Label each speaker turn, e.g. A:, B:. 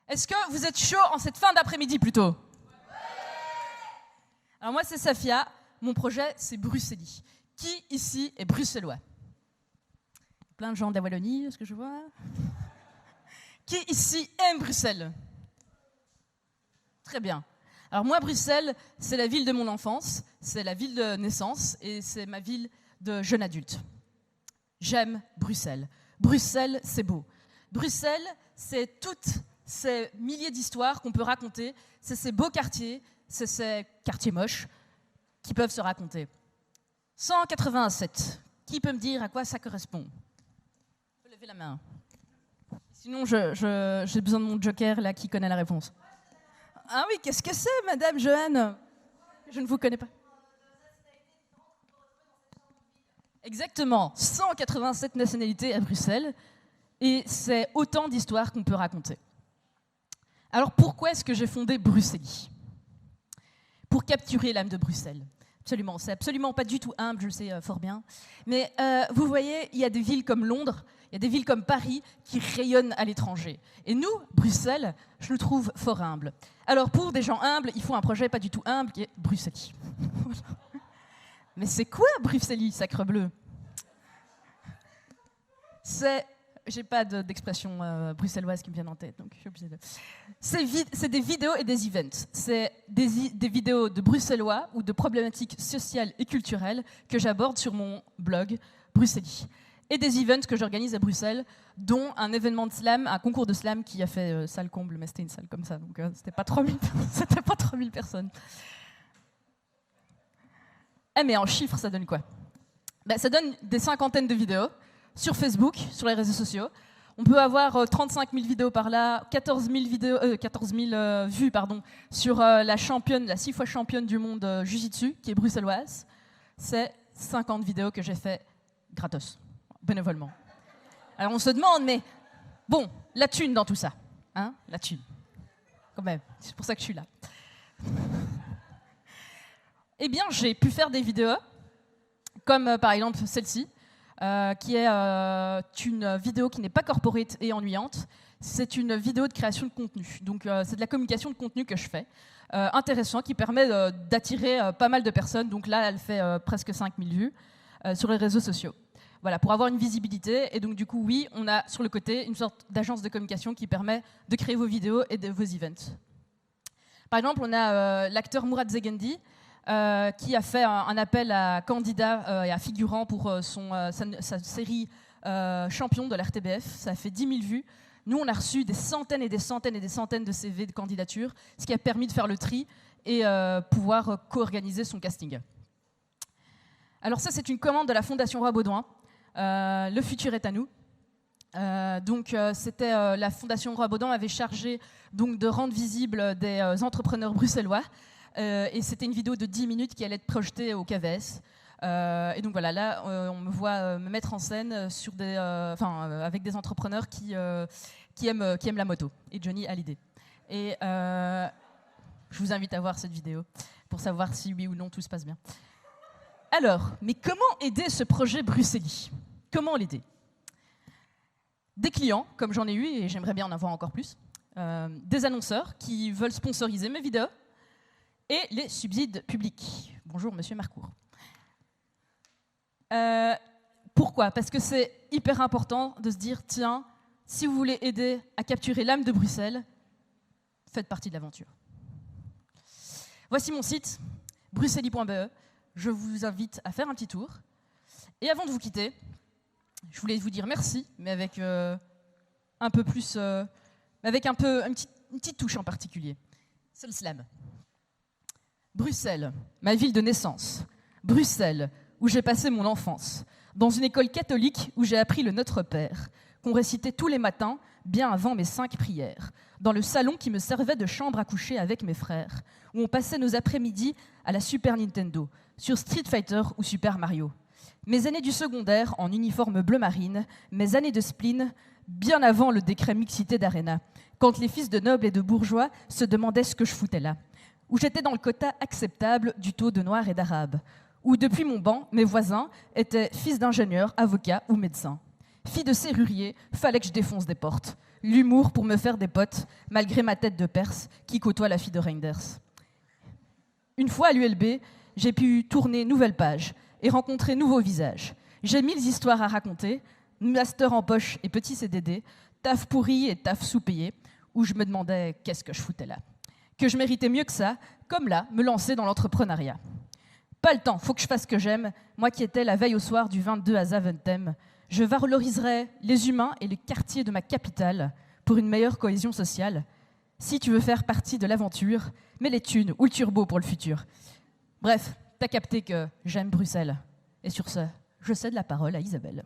A: Est-ce que vous êtes chaud en cette fin d'après-midi plutôt? Alors moi c'est Safia, mon projet c'est Bruxellis. Qui ici est bruxellois? Plein de gens de la Wallonie, est-ce que je vois? Qui ici aime Bruxelles? Très bien. Alors moi Bruxelles, c'est la ville de mon enfance, c'est la ville de naissance et c'est ma ville de jeune adulte. J'aime Bruxelles. Bruxelles, c'est beau. Bruxelles, c'est toutes ces milliers d'histoires qu'on peut raconter, c'est ces beaux quartiers, c'est ces quartiers moches qui peuvent se raconter. 187. Qui peut me dire à quoi ça correspond? Je peux lever la main. Sinon, j'ai besoin de mon joker là qui connaît la réponse. Ah oui, qu'est-ce que c'est, Madame Joanne? Je ne vous connais pas. Exactement, 187 nationalités à Bruxelles, et c'est autant d'histoires qu'on peut raconter. Alors pourquoi est-ce que j'ai fondé Bruxellis? Pour capturer l'âme de Bruxelles. Absolument, c'est absolument pas du tout humble, je le sais fort bien. Mais vous voyez, il y a des villes comme Londres, il y a des villes comme Paris qui rayonnent à l'étranger. Et nous, Bruxelles, je le trouve fort humble. Alors pour des gens humbles, il faut un projet pas du tout humble qui est Bruxellis. Voilà. Mais c'est quoi Bruxellis, sacrebleu? J'ai pas d'expression bruxelloise qui me vient en tête, donc je suis obligée de... C'est des vidéos et des events. C'est des vidéos de bruxellois ou de problématiques sociales et culturelles que j'aborde sur mon blog Bruxellis. Et des events que j'organise à Bruxelles, dont un événement de slam, un concours de slam qui a fait salle comble, mais c'était une salle comme ça, donc c'était pas 3000 personnes. Ah mais en chiffres, ça donne quoi? Ça donne des cinquantaines de vidéos sur Facebook, sur les réseaux sociaux. On peut avoir 35 000 vidéos par là, 14 000 vues sur la 6 fois championne du monde Jiu-Jitsu, qui est bruxelloise. C'est 50 vidéos que j'ai fait gratos, bénévolement. Alors on se demande, mais bon, la thune dans tout ça, hein, la thune, quand même, c'est pour ça que je suis là. Eh bien, j'ai pu faire des vidéos, comme par exemple celle-ci, qui est une vidéo qui n'est pas corporate et ennuyante. C'est une vidéo de création de contenu. Donc, c'est de la communication de contenu que je fais, intéressant, qui permet d'attirer pas mal de personnes. Donc là, elle fait presque 5000 vues sur les réseaux sociaux. Voilà, pour avoir une visibilité. Et donc, du coup, oui, on a sur le côté une sorte d'agence de communication qui permet de créer vos vidéos et vos events. Par exemple, on a l'acteur Mourad Zegendi, qui a fait un appel à candidats et à figurants pour sa série Champion de l'RTBF. Ça a fait 10 000 vues. Nous, on a reçu des centaines et des centaines et des centaines de CV de candidatures, ce qui a permis de faire le tri et pouvoir co-organiser son casting. Alors ça, c'est une commande de la Fondation Roi Baudouin. Le futur est à nous. C'était la Fondation Roi Baudouin avait chargé donc, de rendre visibles des entrepreneurs bruxellois. Et c'était une vidéo de 10 minutes qui allait être projetée au KVS. Et donc voilà, là, on me voit me mettre en scène sur avec des entrepreneurs qui aiment la moto. Et Johnny a l'idée. Et je vous invite à voir cette vidéo pour savoir si oui ou non tout se passe bien. Alors, mais comment aider ce projet Bruxellis? Comment l'aider? Des clients, comme j'en ai eu, et j'aimerais bien en avoir encore plus. Des annonceurs qui veulent sponsoriser mes vidéos. Et les subsides publics. Bonjour, monsieur Marcourt. Pourquoi? Parce que c'est hyper important de se dire, tiens, si vous voulez aider à capturer l'âme de Bruxelles, faites partie de l'aventure. Voici mon site, bruxellis.be. Je vous invite à faire un petit tour. Et avant de vous quitter, je voulais vous dire merci, mais avec un peu plus, avec une petite touche en particulier. C'est le slam. Bruxelles, ma ville de naissance. Bruxelles, où j'ai passé mon enfance. Dans une école catholique où j'ai appris le Notre Père, qu'on récitait tous les matins, bien avant mes 5 prières. Dans le salon qui me servait de chambre à coucher avec mes frères, où on passait nos après-midi à la Super Nintendo, sur Street Fighter ou Super Mario. Mes années du secondaire en uniforme bleu marine, mes années de spleen, bien avant le décret mixité d'Arena, quand les fils de nobles et de bourgeois se demandaient ce que je foutais là. Où j'étais dans le quota acceptable du taux de noirs et d'arabes, où depuis mon banc, mes voisins étaient fils d'ingénieurs, avocats ou médecins. Fille de serrurier, fallait que je défonce des portes. L'humour pour me faire des potes, malgré ma tête de Perse qui côtoie la fille de Reinders. Une fois à l'ULB, j'ai pu tourner nouvelle page et rencontrer nouveaux visages. J'ai 1000 histoires à raconter, master en poche et petit CDD, taf pourri et taf sous-payé, où je me demandais qu'est-ce que je foutais là. Que je méritais mieux que ça, comme là, me lancer dans l'entrepreneuriat. Pas le temps, faut que je fasse ce que j'aime, moi qui étais la veille au soir du 22 à Zaventem. Je valoriserai les humains et les quartiers de ma capitale pour une meilleure cohésion sociale. Si tu veux faire partie de l'aventure, mets les thunes ou le turbo pour le futur. Bref, t'as capté que j'aime Bruxelles. Et sur ce, je cède la parole à Isabelle.